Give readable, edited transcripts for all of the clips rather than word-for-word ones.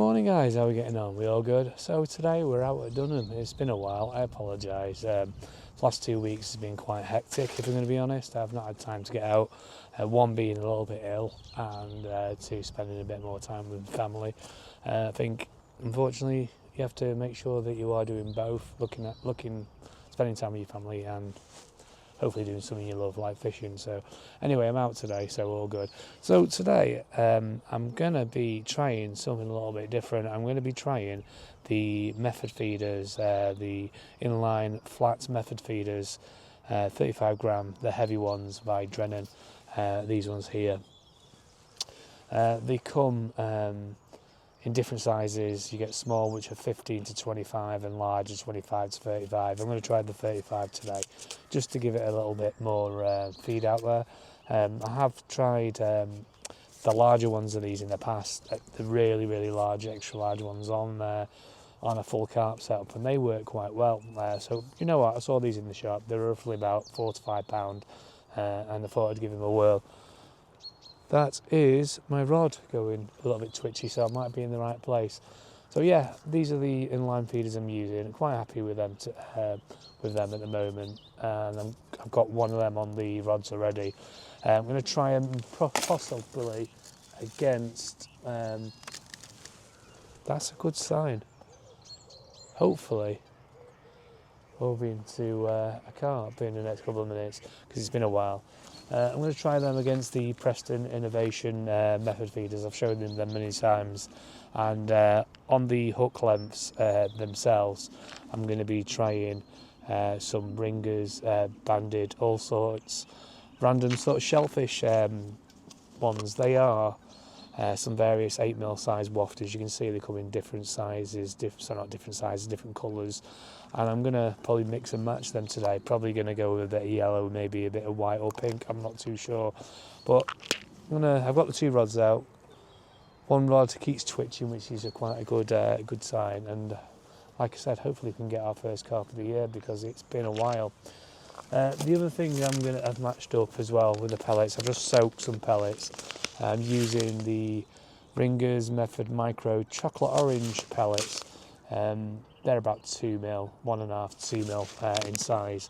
morning guys, how are we getting on? We all good? So today we're out at Dunham. It's been a while, I apologise. The last 2 weeks has been quite hectic, if I'm going to be honest. I've not had time to get out, one being a little bit ill and two spending a bit more time with family. I think unfortunately you have to make sure that you are doing both, spending time with your family and hopefully doing something you love like fishing. So anyway, I'm out today, so all good. So today I'm going to be trying something a little bit different. I'm going to be trying the method feeders, the inline flat method feeders, 35 gram, the heavy ones by Drenhan, these ones here. They come in different sizes. You get small, which are 15 to 25, and large, 25 to 35. I'm going to try the 35 today, just to give it a little bit more feed out there. I have tried the larger ones of these in the past, the really large, extra large ones on a full carp setup, and they work quite well. So you know what, I saw these in the shop. They were roughly about £4 to £5, and I thought I'd give them a whirl. That is my rod going a little bit twitchy, so I might be in the right place. So yeah, these are the inline feeders I'm using. I'm quite happy with them at the moment, and I've got one of them on the rods already. I'm going to try them possibly against. That's a good sign. Hopefully, we'll be into a carp in the next couple of minutes because it's been a while. I'm going to try them against the Preston Innovation method feeders. I've shown them many times, and on the hook lengths themselves, I'm going to be trying some ringers, banded, all sorts, random sort of shellfish ones. They are some various 8mm size wafters. You can see they come in different sizes, different colours. And I'm going to probably mix and match them today. Probably going to go with a bit of yellow, maybe a bit of white or pink, I'm not too sure. But I've got the two rods out. One rod keeps twitching, which is quite a good sign. And like I said, hopefully we can get our first carp of the year because it's been a while. The other thing I've matched up as well with the pellets. I've just soaked some pellets. I'm using the Ringers Method Micro Chocolate Orange pellets. They're about 2mm, 1.5 to 2mm in size,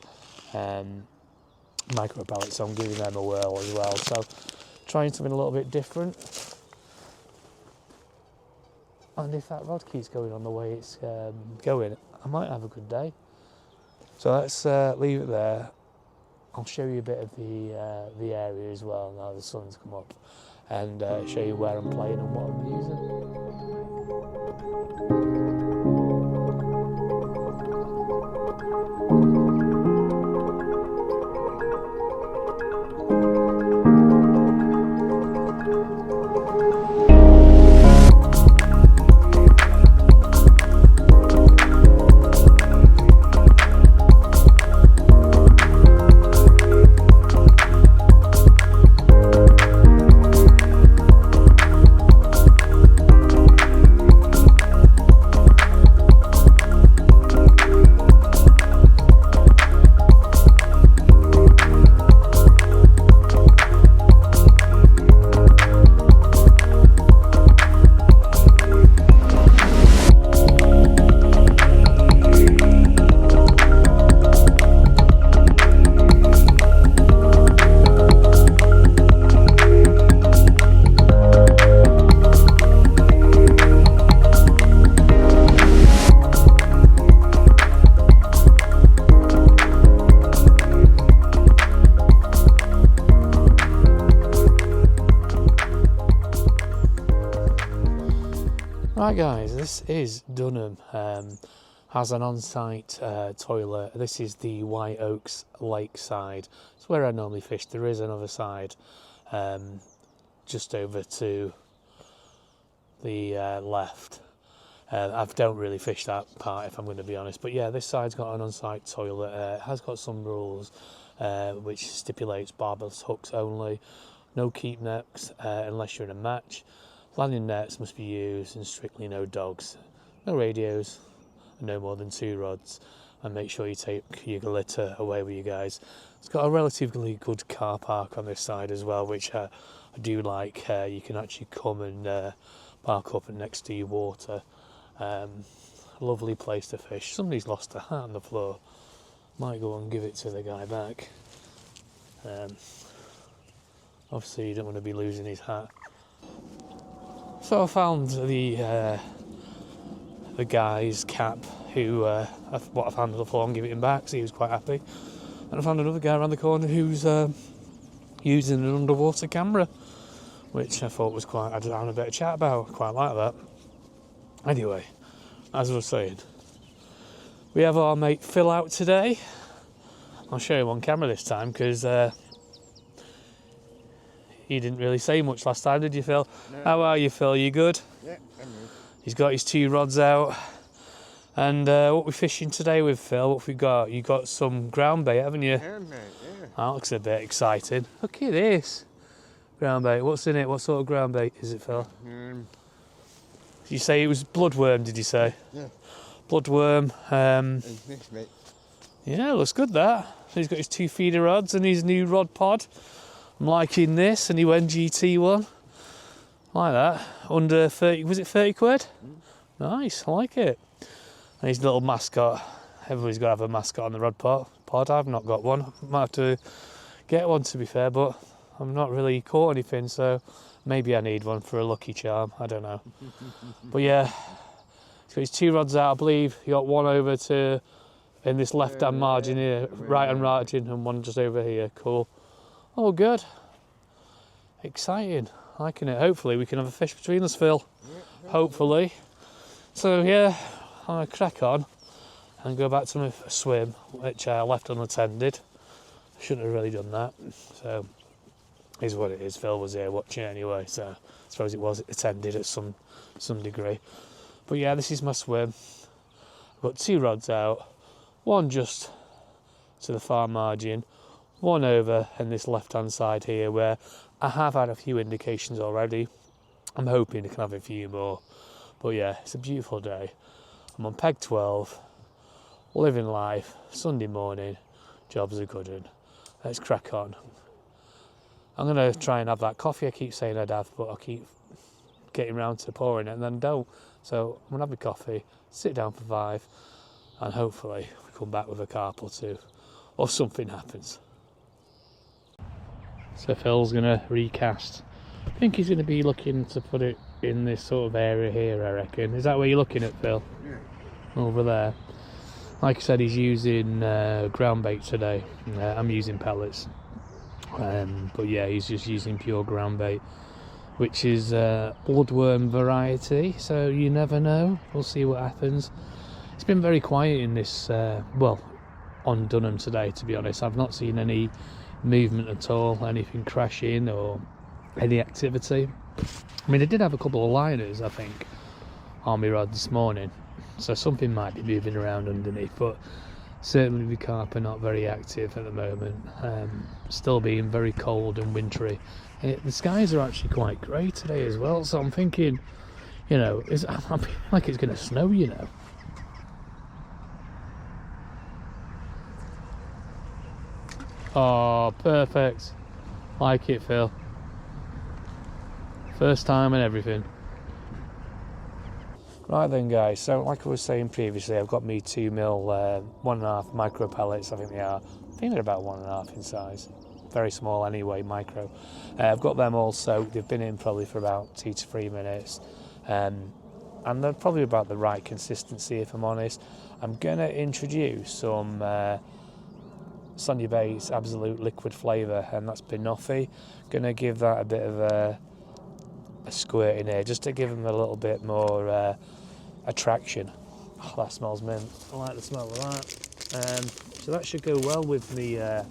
micro pellets, so I'm giving them a whirl as well. So trying something a little bit different. And if that rod keeps going on the way it's going, I might have a good day. So let's leave it there. I'll show you a bit of the area as well now the sun's come up, and show you where I'm playing and what I'm using. Right guys, this is Dunham, has an on-site toilet. This is the White Oaks Lake side. It's where I normally fish. There is another side just over to the left. I don't really fish that part if I'm going to be honest, but yeah, this side's got an on-site toilet. It has got some rules which stipulates barbless hooks only, no keep nets unless you're in a match. Landing nets must be used and strictly no dogs. No radios and no more than 2 rods. And make sure you take your glitter away with you guys. It's got a relatively good car park on this side as well, which I do like. You can actually come and park up next to your water. Lovely place to fish. Somebody's lost a hat on the floor. Might go and give it to the guy back. Obviously you don't want to be losing his hat. So I found the guy's cap, who what I found on the floor, and give it him back, so he was quite happy. And I found another guy around the corner who's using an underwater camera, which I thought was quite, I'd have a bit of chat about. Quite like that. Anyway, as I was saying, we have our mate Phil out today. I'll show him on camera this time, because he didn't really say much last time, did you, Phil? No. How are you, Phil? You good? Yeah, I'm good. He's got his 2 rods out. And what we're fishing today with Phil, what have we got? You got some ground bait, haven't you? Yeah, mate, yeah. That looks a bit exciting. Look at this. Ground bait. What's in it? What sort of ground bait is it, Phil? Did you say it was bloodworm, did you say? Yeah. Bloodworm. This, mate. Yeah, looks good, that. He's got his 2 feeder rods and his new rod pod. I'm liking this, a new NGT one. Like that. Under 30, was it 30 quid? Nice, I like it. And his little mascot. Everybody's got to have a mascot on the rod pod. I've not got one. Might have to get one, to be fair, but I've not really caught anything, so maybe I need one for a lucky charm. I don't know. But yeah, he's got his 2 rods out, I believe. He got one over to in this left-hand margin here, right-hand margin, and one just over here. Cool. Oh, good. Exciting. Liking it. Hopefully we can have a fish between us, Phil. Hopefully. So yeah, I'm going to crack on and go back to my swim, which I left unattended. Shouldn't have really done that. So, is what it is. Phil was here watching anyway, so I suppose it was attended at some degree. But yeah, this is my swim. I've got 2 rods out, one just to the far margin, one over in this left-hand side here, where I have had a few indications already. I'm hoping I can have a few more. But yeah, it's a beautiful day. I'm on peg 12, living life, Sunday morning, jobs are good one. Let's crack on. I'm going to try and have that coffee I keep saying I'd have, but I keep getting round to pouring it and then don't. So I'm going to have my coffee, sit down for 5, and hopefully we come back with a carp or 2, or something happens. So Phil's going to recast. I think he's going to be looking to put it in this sort of area here, I reckon. Is that where you're looking at, Phil? Yeah. Over there. Like I said, he's using ground bait today. I'm using pellets. But yeah, he's just using pure ground bait, which is bloodworm variety, so you never know. We'll see what happens. It's been very quiet in this, well, on Dunham today, to be honest. I've not seen any movement at all, anything crashing or any activity. I mean, I did have a couple of liners, I think, on my rod this morning, so something might be moving around underneath, but certainly the carp are not very active at the moment. Still being very cold and wintry. The skies are actually quite grey today as well, so I'm thinking, you know, I feel like it's going to snow, you know. Oh, perfect. Like it, Phil. First time and everything. Right then, guys, so like I was saying previously, I've got me 2mm 1.5 micro pellets. I think they are. I think they're about 1.5 in size. Very small anyway, micro. I've got them all soaked. They've been in probably for about 2 to 3 minutes. And they're probably about the right consistency, if I'm honest. I'm going to introduce some Sonia Bay's Absolute Liquid Flavour, and that's banoffee. Going to give that a bit of a squirt in here, just to give them a little bit more attraction. Oh, that smells mint. I like the smell of that. So that should go well with the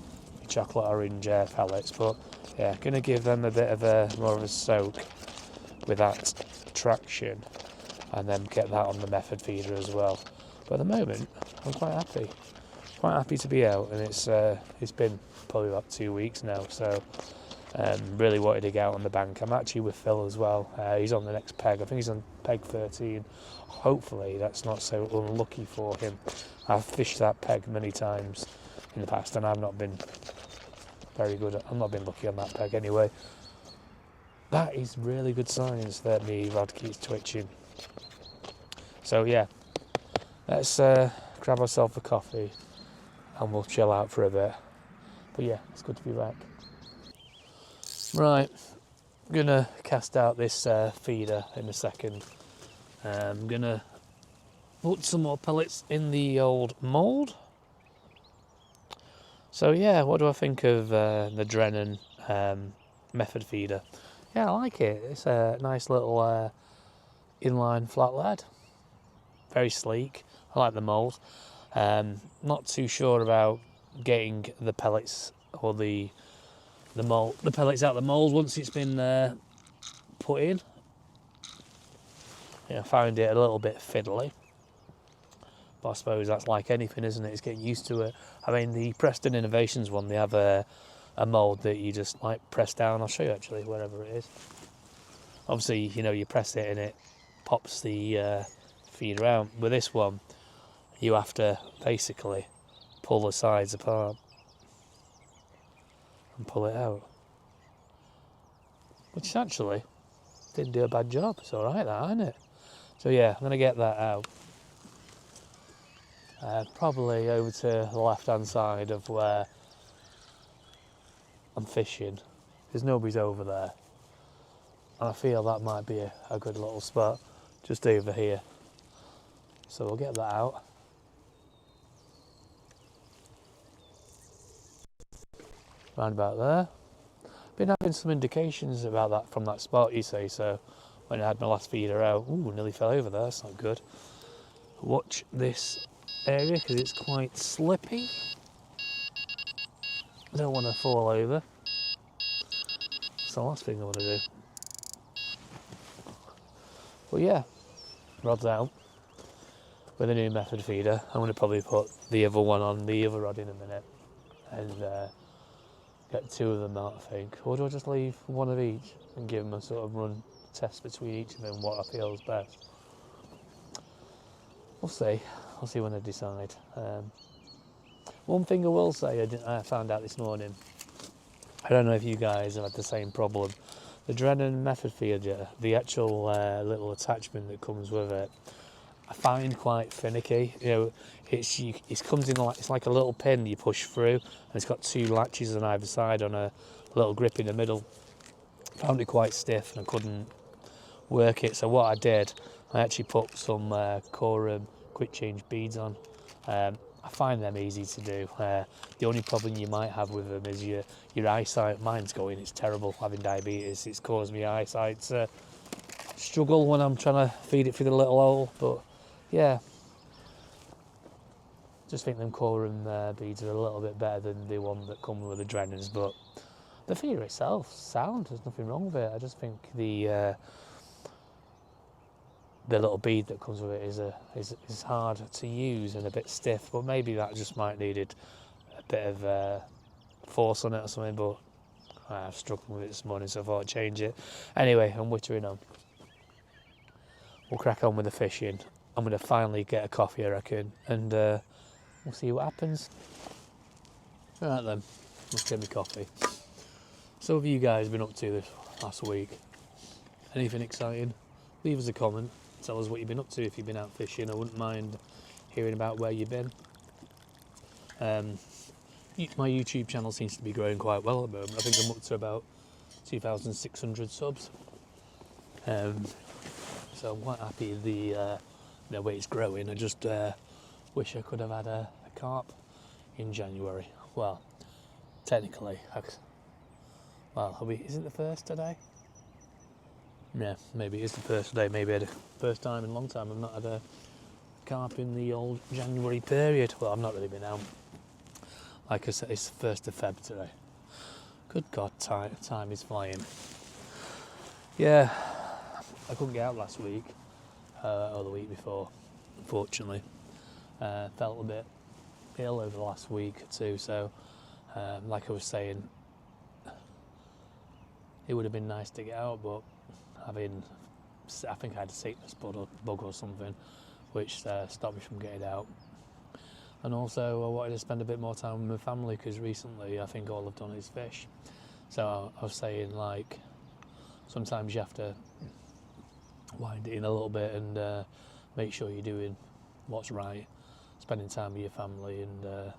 chocolate orange pellets, but yeah, going to give them a bit of more of a soak with that attraction, and then get that on the method feeder as well. But at the moment, I'm quite happy to be out, and it's been probably about 2 weeks now, so really wanted to get out on the bank. I'm actually with Phil as well. He's on the next peg. I think he's on peg 13. Hopefully that's not so unlucky for him. I've fished that peg many times in the past, and I've not been very good. I've not been lucky on that peg anyway. that is really good signs that my rod keeps twitching. So yeah, let's grab ourselves a coffee and we'll chill out for a bit. But yeah, it's good to be back. Right, I'm gonna cast out this feeder in a second. I'm gonna put some more pellets in the old mould. So yeah, what do I think of the Drenan Method Feeder? Yeah, I like it. It's a nice little inline flat lead. Very sleek. I like the mould. Not too sure about getting the pellets or the pellets out of the mould once it's been put in. Yeah, I found it a little bit fiddly. But I suppose that's like anything, isn't it? It's getting used to it. I mean, the Preston Innovations one, they have a mould that you just like press down. I'll show you actually, wherever it is. Obviously, you know, you press it and it pops the feeder out. With this one, you have to basically pull the sides apart and pull it out. Which actually didn't do a bad job. It's alright, that, isn't it? So yeah, I'm going to get that out. Probably over to the left-hand side of where I'm fishing, because nobody's over there. And I feel that might be a good little spot just over here. So we'll get that out. Round about there. Been having some indications about that from that spot, you see, so when I had my last feeder out, ooh, nearly fell over there, that's not good. Watch this area because it's quite slippy. I don't want to fall over. That's the last thing I want to do. But yeah, rod's out with a new method feeder. I'm going to probably put the other one on the other rod in a minute and get two of them out, I think. Or do I just leave one of each and give them a sort of run test between each of them, what I feel is best? We'll see. I'll see when I decide. One thing I will say, I found out this morning, I don't know if you guys have had the same problem. The Drenan Method Feeder, the actual little attachment that comes with it, I find quite finicky. You know, it comes in like, it's like a little pin you push through, and it's got two latches on either side on a little grip in the middle. I found it quite stiff and I couldn't work it. So what I did, I actually put some Carp quick change beads on. I find them easy to do. The only problem you might have with them is your eyesight. Mine's going, it's terrible having diabetes. It's caused me eyesight to struggle when I'm trying to feed it through the little hole. But yeah, just think them Carp beads are a little bit better than the one that come with the Drenhans. But the feeder itself, sound, there's nothing wrong with it. I just think the little bead that comes with it is hard to use and a bit stiff, but maybe that just might needed a bit of force on it or something, but I've struggled with it this morning, so I thought I'd change it. Anyway, I'm wittering on. We'll crack on with the fishing. I'm going to finally get a coffee, I reckon, and we'll see what happens. Alright then, let's get me coffee. So what have you guys been up to this last week? Anything exciting? Leave us a comment. Tell us what you've been up to if you've been out fishing. I wouldn't mind hearing about where you've been. My YouTube channel seems to be growing quite well at the moment. I think I'm up to about 2,600 subs. So I'm quite happy the way it's growing. I just wish I could have had a carp in January. Well, technically, is it the first today? Yeah, maybe it's the first day. Maybe I had a first time in a long time. I've not had a carp in the old January period. Well, I've not really been out. Like I said, it's the 1st of Feb today. Good God, time is flying. Yeah, I couldn't get out last week, or the week before, unfortunately. Felt a bit ill over the last week or two, so like I was saying, it would have been nice to get out, but I think I had a sickness bug or something, which stopped me from getting out. And also I wanted to spend a bit more time with my family, because recently I think all I've done is fish. So I was saying, like, sometimes you have to wind it in a little bit and make sure you're doing what's right, spending time with your family and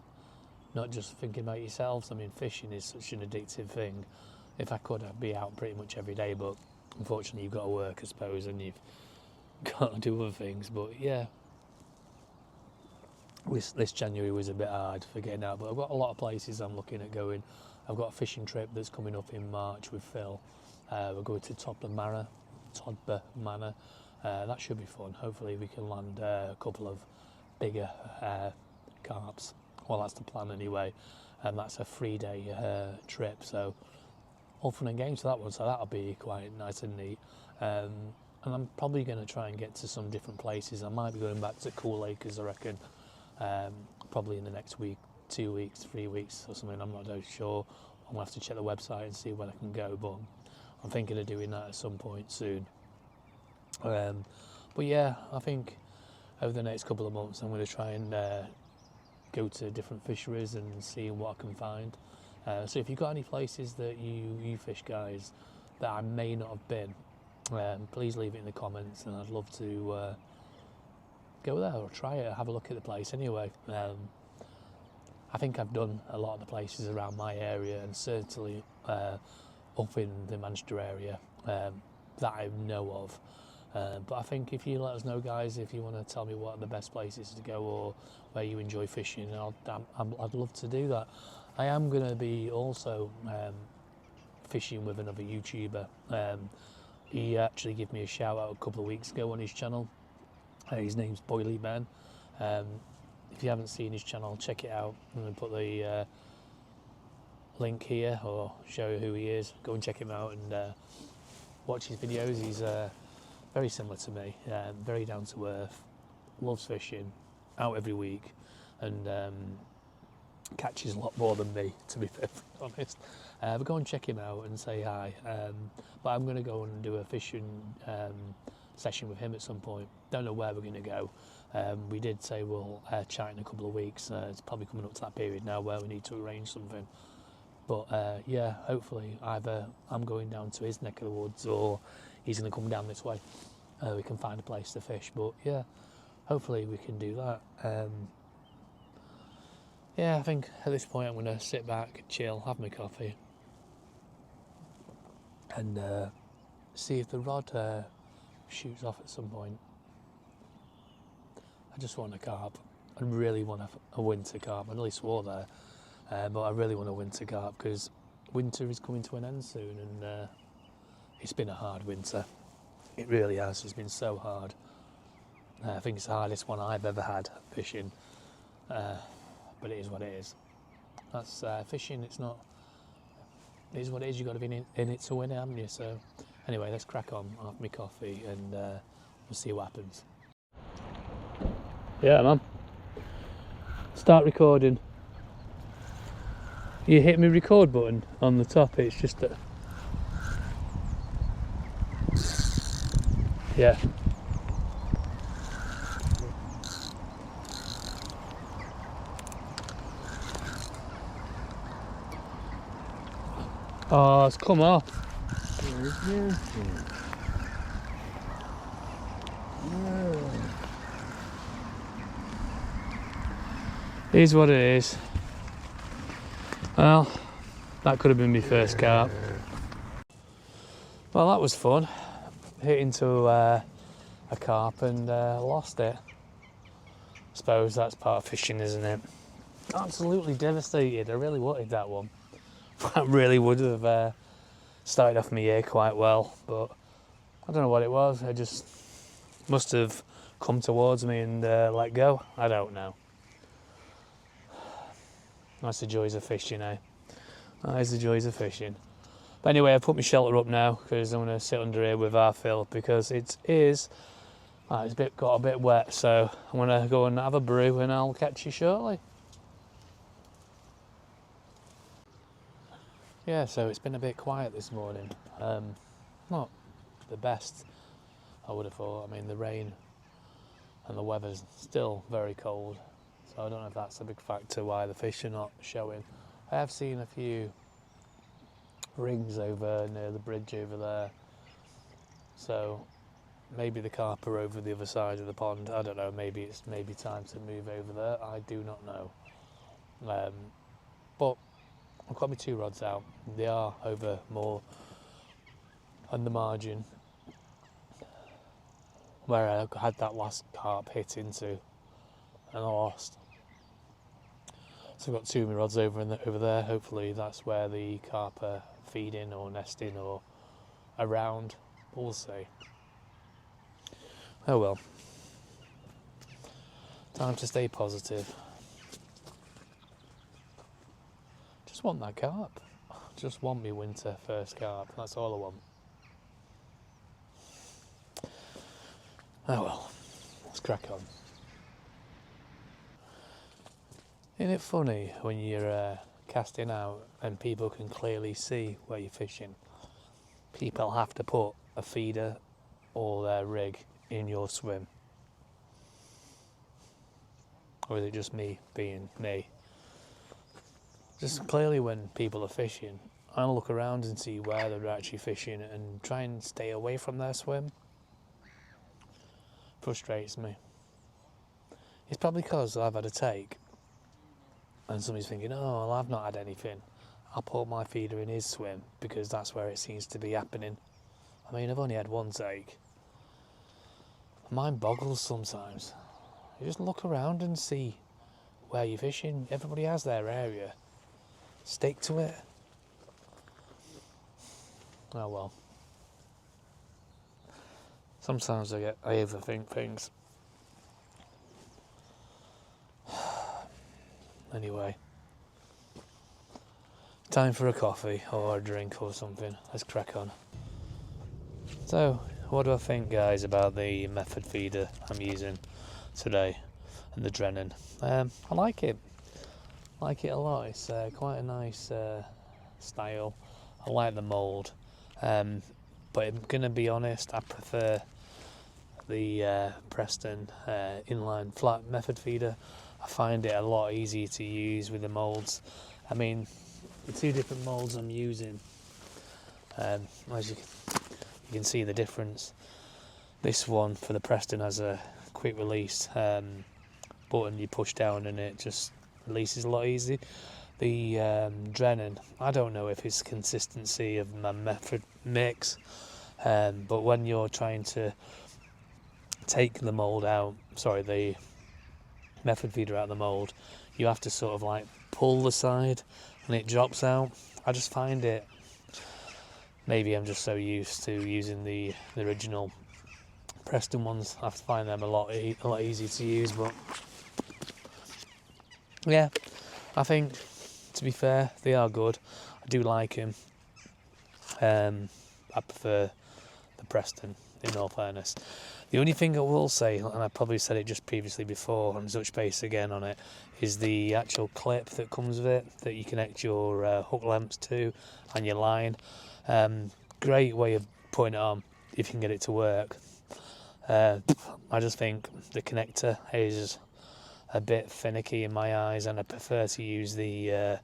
not just thinking about yourselves. I mean, fishing is such an addictive thing. If I could, I'd be out pretty much every day, but unfortunately you've got to work, I suppose, and you've got to do other things. But yeah, this January was a bit hard for getting out, but I've got a lot of places I'm looking at going. I've got a fishing trip that's coming up in March with Phil. We're going to Todber Manor. That should be fun. Hopefully we can land a couple of bigger carps. Well, that's the plan anyway, and that's a 3-day trip, so all fun and games for that one, so that'll be quite nice and neat. And I'm probably going to try and get to some different places. I might be going back to Cool Acres, I reckon, probably in the next week, 2 weeks, 3 weeks or something. I'm not really sure. I'm going to have to check the website and see where I can go, but I'm thinking of doing that at some point soon. But yeah, I think over the next couple of months I'm going to try and go to different fisheries and see what I can find. So if you've got any places that you fish, guys, that I may not have been, please leave it in the comments, and I'd love to go there or try it, have a look at the place anyway. I think I've done a lot of the places around my area, and certainly up in the Manchester area that I know of. But I think if you let us know, guys, if you want to tell me what are the best places to go or where you enjoy fishing, I'd love to do that. I am going to be also fishing with another YouTuber. He actually gave me a shout out a couple of weeks ago on his channel. His name's Boily Ben. If you haven't seen his channel, check it out. I'm going to put the link here or show you who he is. Go and check him out and watch his videos. He's very similar to me, very down to earth, loves fishing, out every week, and catches a lot more than me, to be perfectly honest. But go and check him out and say hi. But I'm going to go and do a fishing session with him at some point. Don't know where we're going to go. We did say we'll chat in a couple of weeks. It's probably coming up to that period now where we need to arrange something. But yeah, hopefully either I'm going down to his neck of the woods or he's going to come down this way. We can find a place to fish. But yeah, hopefully we can do that. Yeah, I think at this point I'm going to sit back, chill, have my coffee, and see if the rod shoots off at some point. I just want a carp. I really want a winter carp. I nearly swore there, but I really want a winter carp because winter is coming to an end soon, and it's been a hard winter. It really has. It's been so hard. I think it's the hardest one I've ever had fishing, but it is what it is. That's fishing. It's not. It is what it is. You've got to be in it to win it, haven't you? So anyway, let's crack on. I'll have my coffee and we'll see what happens. Yeah, man. Start recording. You hit my record button on the top. It's just that. Yeah. Oh, it's come off. Here's what it is. Well, that could have been my first carp. Well, that was fun. Hit into a carp and lost it. I suppose that's part of fishing, isn't it? Absolutely devastated. I really wanted that one. I really would have started off my year quite well, but I don't know what it was. I just must have come towards me and let go. I don't know. That's the joys of fishing, eh? That is the joys of fishing. But anyway, I've put my shelter up now because I'm going to sit under here with our Phil because it is, it's got a bit wet, so I'm going to go and have a brew and I'll catch you shortly. Yeah, so it's been a bit quiet this morning. Not the best, I would have thought. I mean, the rain and the weather's still very cold, so I don't know if that's a big factor why the fish are not showing. I have seen a few rings over near the bridge over there, So maybe the carp are over the other side of the pond. I don't know. Maybe it's time to move over there. I do not know. But I've got my 2 rods out. They are over more on the margin where I had that last carp hit into and I lost. So I've got 2 of my rods over there. Hopefully that's where the carp are feeding or nesting or around. We'll see. Oh well. Time to stay positive. Just want that carp. Just want me winter first carp. That's all I want. Oh well. Let's crack on. Isn't it funny when you're casting out and people can clearly see where you're fishing? People have to put a feeder or their rig in your swim. Or is it just me being me? Just clearly when people are fishing, I'll look around and see where they're actually fishing and try and stay away from their swim. Frustrates me. It's probably because I've had a take and somebody's thinking, oh, well, I've not had anything. I'll put my feeder in his swim because that's where it seems to be happening. I mean, I've only had one take. Mine boggles sometimes. You just look around and see where you're fishing. Everybody has their area. Stick to it. Oh well. Sometimes I overthink things. Anyway. Time for a coffee or a drink or something. Let's crack on. So, what do I think, guys, about the method feeder I'm using today and the Drenhan? I like it. I like it a lot. It's quite a nice style. I like the mould. But I'm going to be honest, I prefer the Preston inline flat method feeder. I find it a lot easier to use with the moulds. I mean, the 2 different moulds I'm using, as you can see the difference. This one for the Preston has a quick release button you push down and it just releases a lot easier. The Drenhan, I don't know if it's consistency of my method mix, but when you're trying to take the mould out, the method feeder out of the mould, you have to sort of like pull the side and it drops out. I just find it, maybe I'm just so used to using the original Preston ones, I find them a lot easier to use. But yeah, I think, to be fair, they are good. I do like them. I prefer the Preston, in all fairness. The only thing I will say, and I probably said it just previously before, and touch base again on it, is the actual clip that comes with it, that you connect your hook lengths to and your line. Great way of putting it on, if you can get it to work. I just think the connector is a bit finicky in my eyes, and I prefer to use the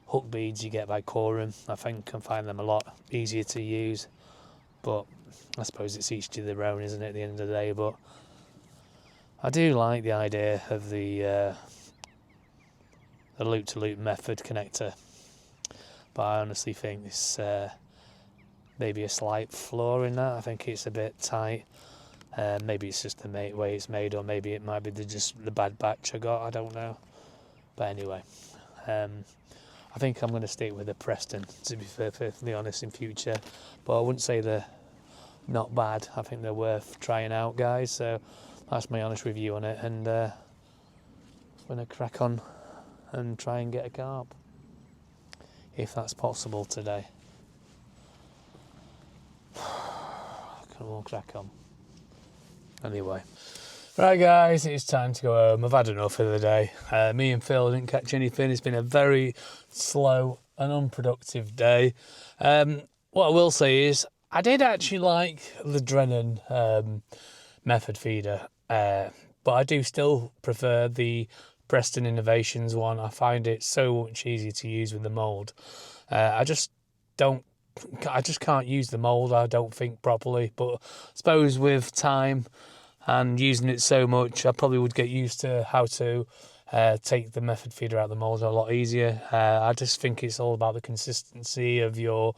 hook beads you get by Corum. I think I can find them a lot easier to use, but I suppose it's each to their own, isn't it, at the end of the day? But I do like the idea of the loop-to-loop method connector, but I honestly think this maybe a slight flaw in that. I think it's a bit tight. Maybe it's just the way it's made, or maybe it might be just the bad batch I got, I don't know. But anyway, I think I'm going to stick with the Preston, to be perfectly honest, in future. But I wouldn't say they're not bad. I think they're worth trying out, guys. So that's my honest review on it, and I'm going to crack on and try and get a carp, if that's possible today. We'll crack on. Anyway, right guys, it's time to go home. I've had enough of the day. Me and Phil didn't catch anything. It's been a very slow and unproductive day. What I will say is I did actually like the Drenan method feeder, but I do still prefer the Preston Innovations one. I find it so much easier to use with the mould. I just don't I just can't use the mould, I don't think, properly. But I suppose with time and using it so much, I probably would get used to how to take the method feeder out of the mould a lot easier. I just think it's all about the consistency of your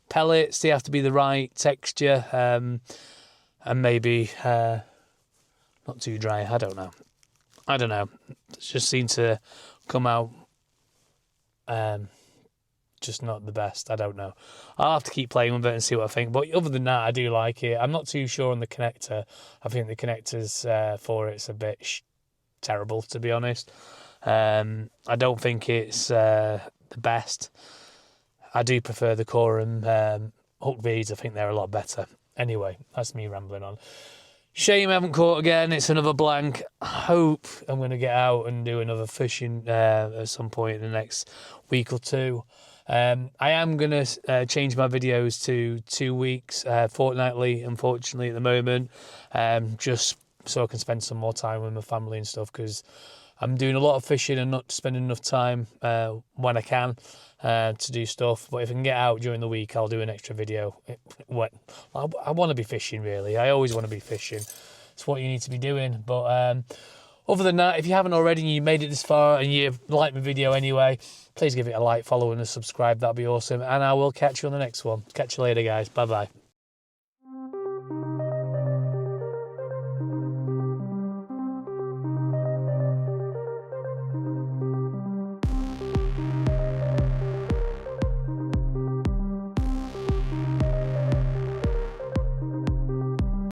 pellets. They have to be the right texture, and maybe not too dry. I don't know. It just seemed to come out just not the best. I don't know. I'll have to keep playing with it and see what I think. But other than that, I do like it. I'm not too sure on the connector. I think the connectors for it's a bit terrible, to be honest. I don't think it's the best. I do prefer the Corum hook beads. I think they're a lot better. Anyway, that's me rambling on. Shame I haven't caught again. It's another blank. I hope I'm going to get out and do another fishing at some point in the next week or two. I am going to change my videos to 2 weeks, fortnightly, unfortunately, at the moment, just so I can spend some more time with my family and stuff, because I'm doing a lot of fishing and not spending enough time when I can to do stuff. But if I can get out during the week, I'll do an extra video. I want to be fishing, really. I always want to be fishing. It's what you need to be doing. But other than that, if you haven't already and you made it this far and you like my video anyway, please give it a like, follow and a subscribe. That'd be awesome. And I will catch you on the next one. Catch you later, guys. Bye-bye.